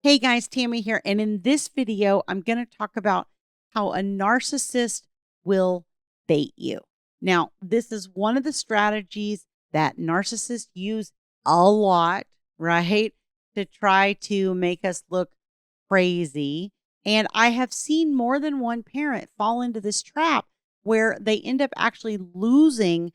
Hey guys, Tammy here. And in this video, I'm going to talk about how a narcissist will bait you. Now, this is one of the strategies that narcissists use a lot, right? To try to make us look crazy. And I have seen more than one parent fall into this trap where they end up actually losing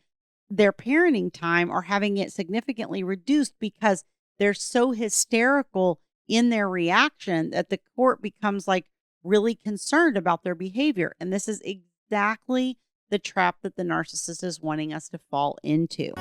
their parenting time or having it significantly reduced because they're so hysterical in their reaction that the court becomes like really concerned about their behavior. And this is exactly the trap that the narcissist is wanting us to fall into.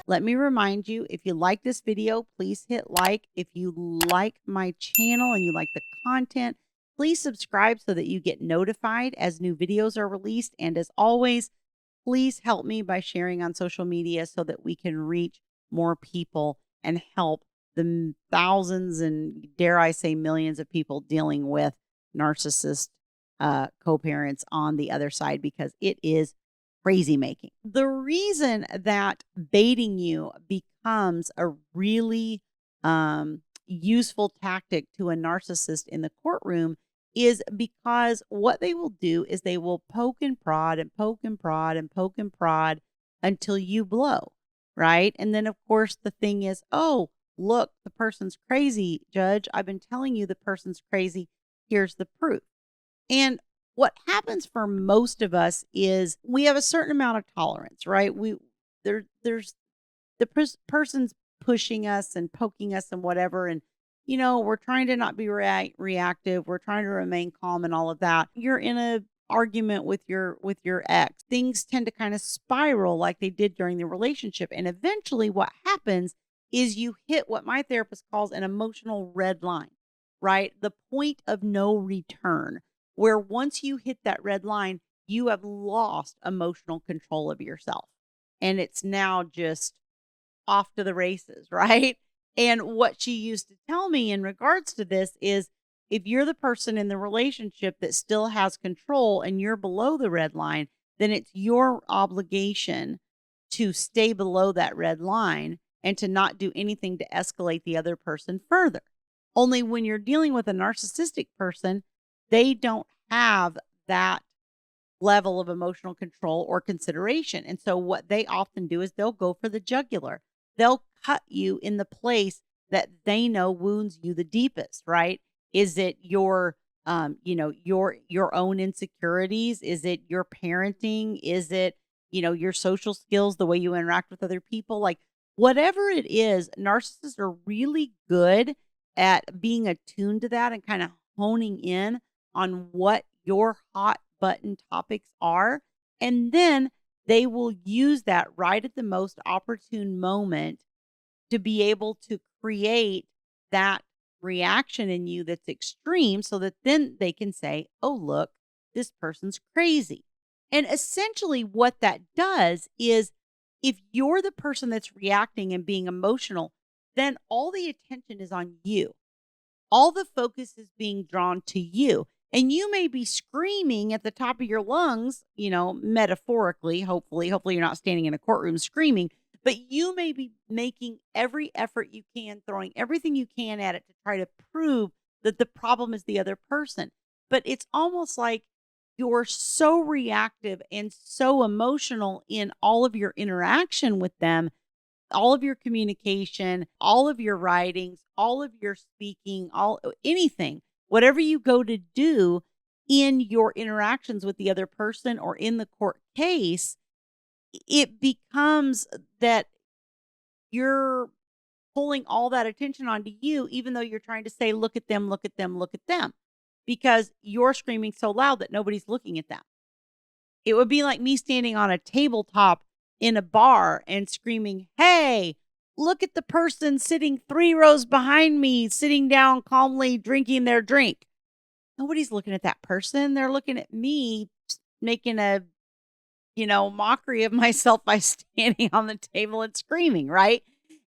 Let me remind you, if you like this video, please hit like. If you like my channel and you like the content, please subscribe so that you get notified as new videos are released. And as always, please help me by sharing on social media so that we can reach more people and help the thousands and, dare I say, millions of people dealing with narcissist co-parents on the other side, because it is crazy making. The reason that baiting you becomes a really useful tactic to a narcissist in the courtroom is because what they will do is they will poke and prod and poke and prod and poke and prod until you blow, right? And then, of course, the thing is, oh, look, the person's crazy, judge. I've been telling you the person's crazy. Here's the proof. And what happens for most of us is we have a certain amount of tolerance, right? There's the person's pushing us and poking us and whatever, and we're trying to not be reactive. We're trying to remain calm and all of that. You're in a argument with your ex. Things tend to kind of spiral like they did during the relationship, and eventually, what happens is you hit what my therapist calls an emotional red line, right? The point of no return, where once you hit that red line, you have lost emotional control of yourself. And it's now just off to the races, right? And what she used to tell me in regards to this is, if you're the person in the relationship that still has control and you're below the red line, then it's your obligation to stay below that red line and to not do anything to escalate the other person further. Only when you're dealing with a narcissistic person, they don't have that level of emotional control or consideration. And so what they often do is they'll go for the jugular. They'll cut you in the place that they know wounds you the deepest, right? Is it your your own insecurities? Is it your parenting? Is it, your social skills, the way you interact with other people? Like, whatever it is, narcissists are really good at being attuned to that and kind of honing in on what your hot button topics are. And then they will use that right at the most opportune moment to be able to create that reaction in you that's extreme, so that then they can say, oh, look, this person's crazy. And essentially what that does is, if you're the person that's reacting and being emotional, then all the attention is on you. All the focus is being drawn to you. And you may be screaming at the top of your lungs, metaphorically, hopefully you're not standing in a courtroom screaming, but you may be making every effort you can, throwing everything you can at it to try to prove that the problem is the other person. But it's almost like you're so reactive and so emotional in all of your interaction with them, all of your communication, all of your writings, all of your speaking, anything, whatever you go to do in your interactions with the other person or in the court case, it becomes that you're pulling all that attention onto you, even though you're trying to say, look at them, look at them, look at them, because you're screaming so loud that nobody's looking at them. It would be like me standing on a tabletop in a bar and screaming, hey, look at the person sitting 3 rows behind me, sitting down calmly, drinking their drink. Nobody's looking at that person. They're looking at me making a, mockery of myself by standing on the table and screaming, right?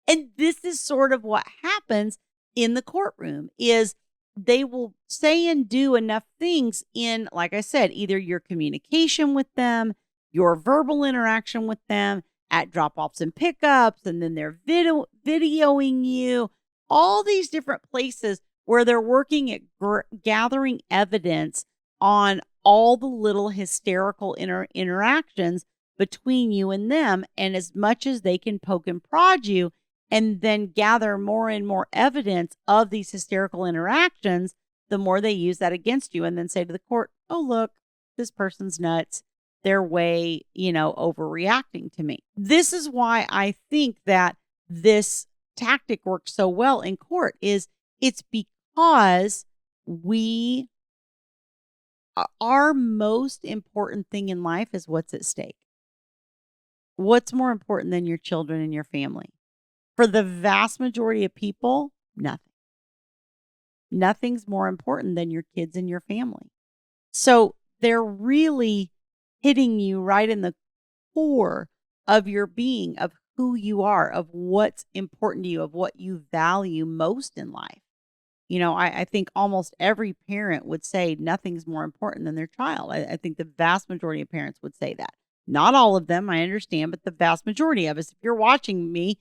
And this is sort of what happens in the courtroom is they will say and do enough things in, like I said, either your communication with them, your verbal interaction with them at drop-offs and pickups, and then they're videoing you, all these different places where they're working at gathering evidence on all the little hysterical interactions between you and them. And as much as they can poke and prod you and then gather more and more evidence of these hysterical interactions, the more they use that against you and then say to the court, oh, look, this person's nuts. They're way, overreacting to me. This is why I think that this tactic works so well in court. It's because our most important thing in life is what's at stake. What's more important than your children and your family? For the vast majority of people, nothing. Nothing's more important than your kids and your family. So they're really hitting you right in the core of your being, of who you are, of what's important to you, of what you value most in life. I think almost every parent would say nothing's more important than their child. I think the vast majority of parents would say that. Not all of them, I understand, but the vast majority of us, if you're watching me,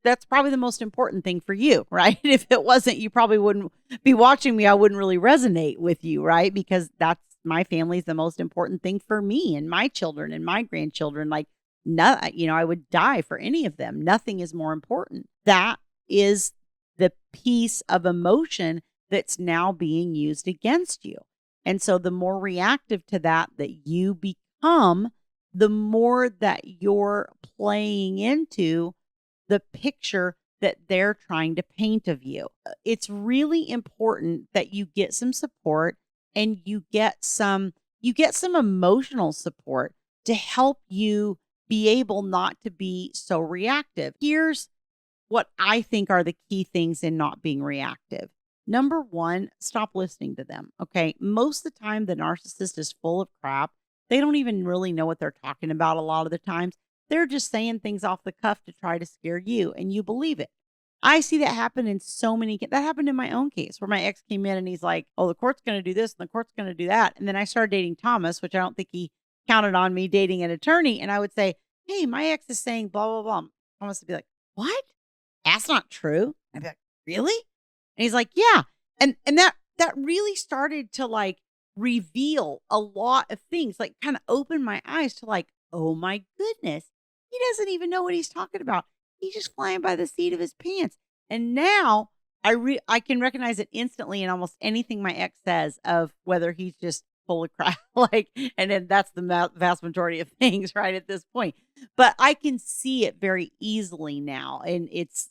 that's probably the most important thing for you, right? If it wasn't, you probably wouldn't be watching me. I wouldn't really resonate with you, right? Because that's my family's the most important thing for me and my children and my grandchildren. Like, no, I would die for any of them. Nothing is more important. That is the piece of emotion that's now being used against you. And so the more reactive to that you become, the more that you're playing into the picture that they're trying to paint of you. It's really important that you get some support and you get some emotional support to help you be able not to be so reactive. Here's what I think are the key things in not being reactive. Number one, stop listening to them. Okay. Most of the time, the narcissist is full of crap. They don't even really know what they're talking about a lot of the times. They're just saying things off the cuff to try to scare you, and you believe it. I see that happen in so many. That happened in my own case where my ex came in and he's like, oh, the court's going to do this and the court's going to do that. And then I started dating Thomas, which I don't think he counted on me dating an attorney. And I would say, hey, my ex is saying blah, blah, blah. Thomas would be like, what? That's not true. I'd be like, really? And he's like, yeah. And that really started to like reveal a lot of things, like kind of open my eyes to like, oh my goodness, he doesn't even know what he's talking about. He's just flying by the seat of his pants. And now I can recognize it instantly in almost anything my ex says of whether he's just full of crap, and then that's the vast majority of things right at this point. But I can see it very easily now. And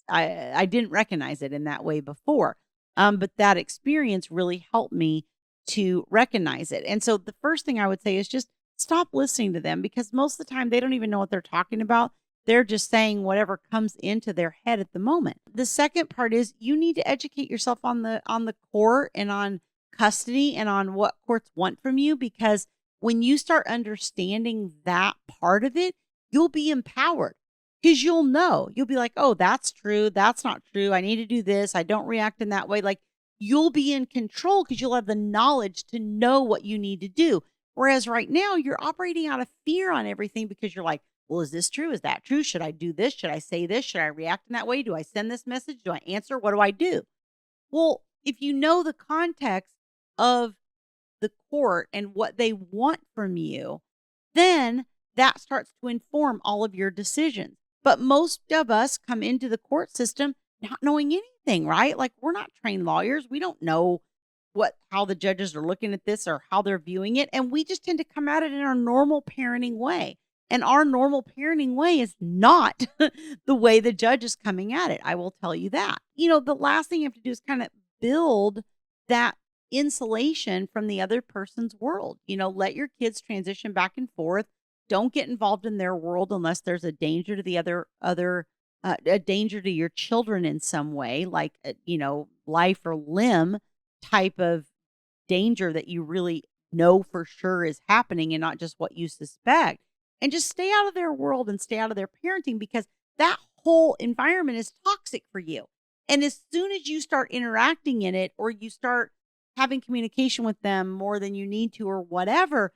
I didn't recognize it in that way before. But that experience really helped me to recognize it. And so the first thing I would say is just stop listening to them, because most of the time they don't even know what they're talking about. They're just saying whatever comes into their head at the moment. The second part is you need to educate yourself on the court and on custody and on what courts want from you, because when you start understanding that part of it, you'll be empowered, because you'll be like, oh, that's true. That's not true. I need to do this. I don't react in that way. Like, you'll be in control because you'll have the knowledge to know what you need to do. Whereas right now you're operating out of fear on everything because you're like, well, is this true? Is that true? Should I do this? Should I say this? Should I react in that way? Do I send this message? Do I answer? What do I do? Well, if you know the context of the court and what they want from you, then that starts to inform all of your decisions. But most of us come into the court system not knowing anything, right? Like, we're not trained lawyers. We don't know how the judges are looking at this or how they're viewing it. And we just tend to come at it in our normal parenting way. And our normal parenting way is not the way the judge is coming at it. I will tell you that. The last thing you have to do is kind of build that insulation from the other person's world. Let your kids transition back and forth. Don't get involved in their world unless there's a danger to the other a danger to your children in some way, like, life or limb type of danger that you really know for sure is happening and not just what you suspect. And just stay out of their world and stay out of their parenting, because that whole environment is toxic for you. And as soon as you start interacting in it, or you start having communication with them more than you need to or whatever,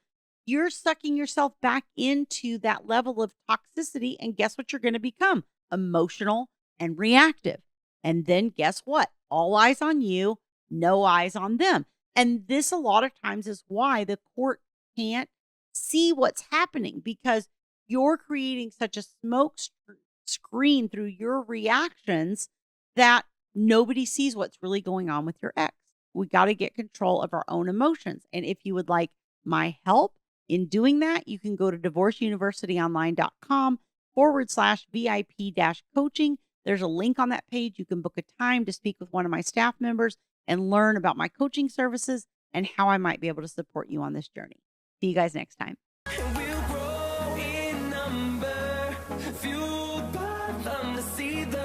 you're sucking yourself back into that level of toxicity. And guess what you're going to become? Emotional and reactive. And then guess what? All eyes on you, no eyes on them. And this, a lot of times, is why the court can't see what's happening, because you're creating such a smoke screen through your reactions that nobody sees what's really going on with your ex. We got to get control of our own emotions. And if you would like my help in doing that, you can go to divorceuniversityonline.com/VIP-coaching. There's a link on that page. You can book a time to speak with one of my staff members and learn about my coaching services and how I might be able to support you on this journey. See you guys next time. We'll grow in number, fueled by them to see the